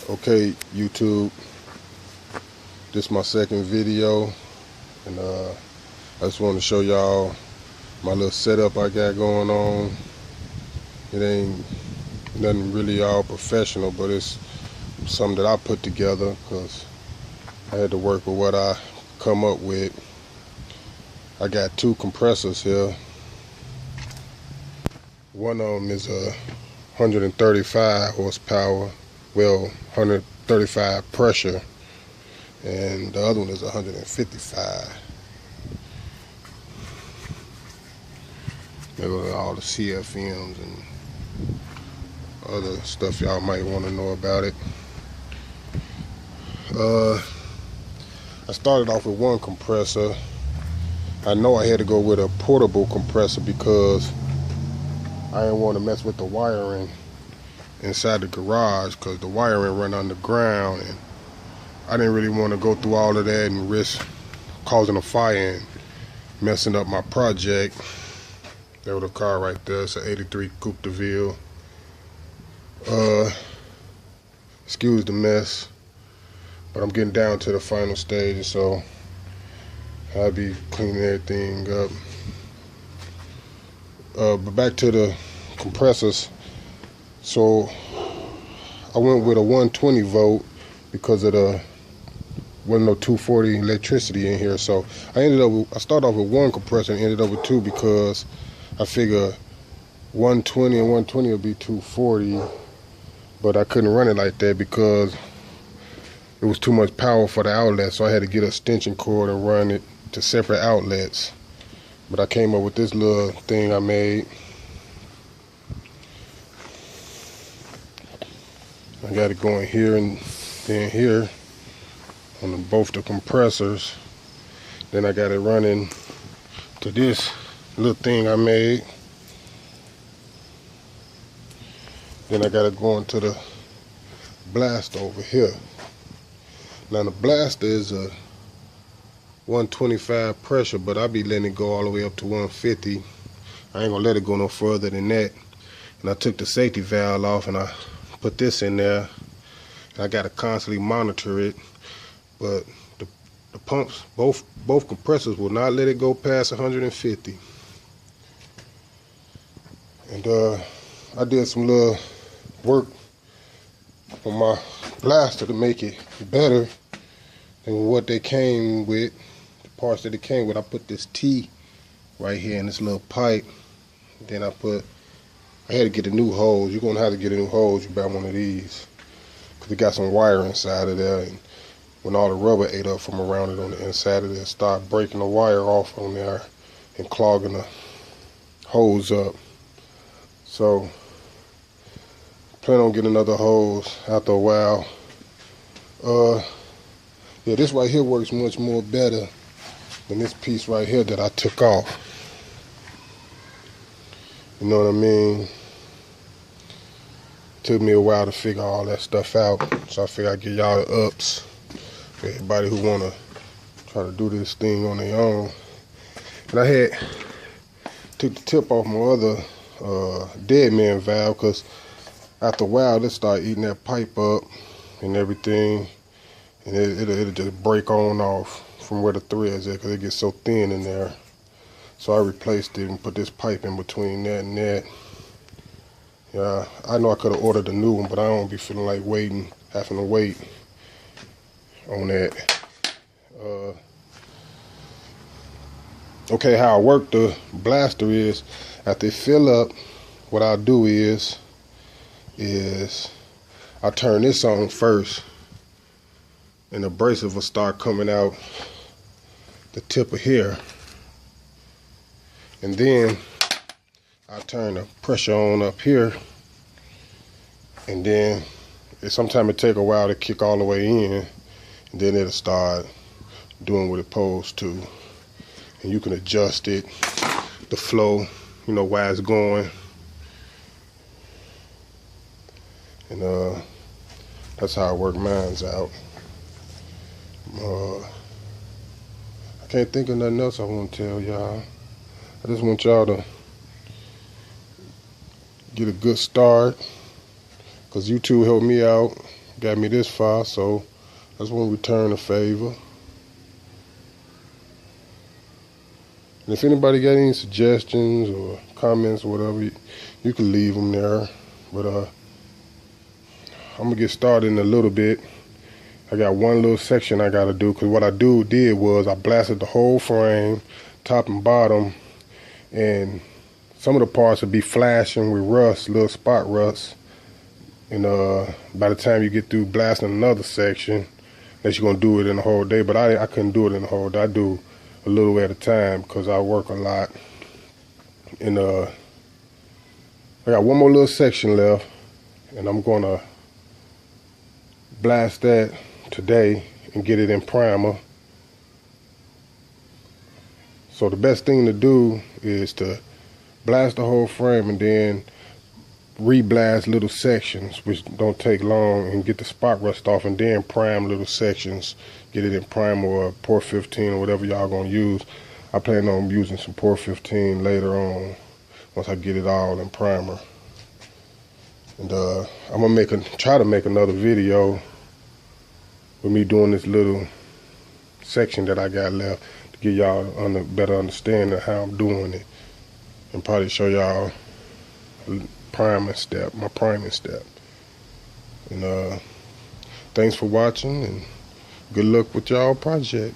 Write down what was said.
Okay, YouTube, this is my second video, and I just want to show y'all my little setup I got going on. It ain't nothing really all professional, but it's something that I put together because I had to work with what I come up with. I got two compressors here. One of them is a 135 horsepower, well, 135 pressure, and the other one is 155. There go all the CFMs and other stuff y'all might want to know about it. I started off with one compressor. I know I had to go with a portable compressor because I didn't want to mess with the wiring inside the garage because the wiring run underground, and I didn't really want to go through all of that and risk causing a fire and messing up my project. There was a car right there. It's an 83 coupe deville. Excuse the mess, but I'm getting down to the final stage, so I'll be cleaning everything up. But back to the compressors. So I went with a 120 volt because of the wasn't no 240 electricity in here. So I started off with one compressor and ended up with two because I figure 120 and 120 will be 240, but I couldn't run it like that because it was too much power for the outlet, so I had to get an extension cord and run it to separate outlets. But I came up with this little thing I made. I got it going here and then here on both the compressors. Then I got it running to this little thing I made. Then I got it going to the blaster over here. Now the blaster is a 125 pressure, but I'll be letting it go all the way up to 150. I ain't gonna let it go no further than that. And I took the safety valve off and I put this in there. And I gotta constantly monitor it, but the pumps, both compressors will not let it go past 150. And I did some little work on my blaster to make it better than what they came with, the parts that it came with. I put this T right here in this little pipe. Then I had to get a new hose. You're gonna have to get a new hose. You buy one of these because it got some wire inside of there, and when all the rubber ate up from around it on the inside of it, start breaking the wire off on there and clogging the hose up. So plan on getting another hose after a while. Yeah, this right here works much more better than this piece right here that I took off. You know what I mean? Took me a while to figure all that stuff out, so I figured I'd give y'all the ups for everybody who wanna try to do this thing on their own. And I took the tip off my other dead man valve because after a while it started eating that pipe up and everything, and it'll just break on off from where the threads at because it gets so thin in there. So I replaced it and put this pipe in between that and that. Yeah, I know I could have ordered a new one, but I don't be feeling like having to wait on that. Okay, how I work the blaster is, after it fill up, what I'll do is I turn this on first, and the abrasive will start coming out the tip of here, and then I turn the pressure on up here, and then sometimes it take a while to kick all the way in, and then it'll start doing what it's supposed to, and you can adjust it, the flow, you know, while it's going, and that's how I work mine's out. I can't think of nothing else I want to tell y'all. I just want y'all to get a good start, because YouTube helped me out got me this far, so I just want to return the favor. And if anybody got any suggestions or comments or whatever, you can leave them there. But I'm gonna get started in a little bit. I got one little section I gotta do, because what I did was I blasted the whole frame, top and bottom, and some of the parts would be flashing with rust, little spot rust. And by the time you get through blasting another section, that you're gonna do it in the whole day. But I couldn't do it in the whole day. I do a little at a time because I work a lot. And I got one more little section left, and I'm gonna blast that today and get it in primer. So the best thing to do is to blast the whole frame and then re-blast little sections, which don't take long, and get the spot rust off, and then prime little sections, get it in primer or Port 15 or whatever y'all gonna use. I plan on using some Port 15 later on once I get it all in primer. And I'm gonna try to make another video with me doing this little section that I got left to give y'all a better understanding of how I'm doing it, and probably show y'all my priming step. And thanks for watching, and good luck with y'all project.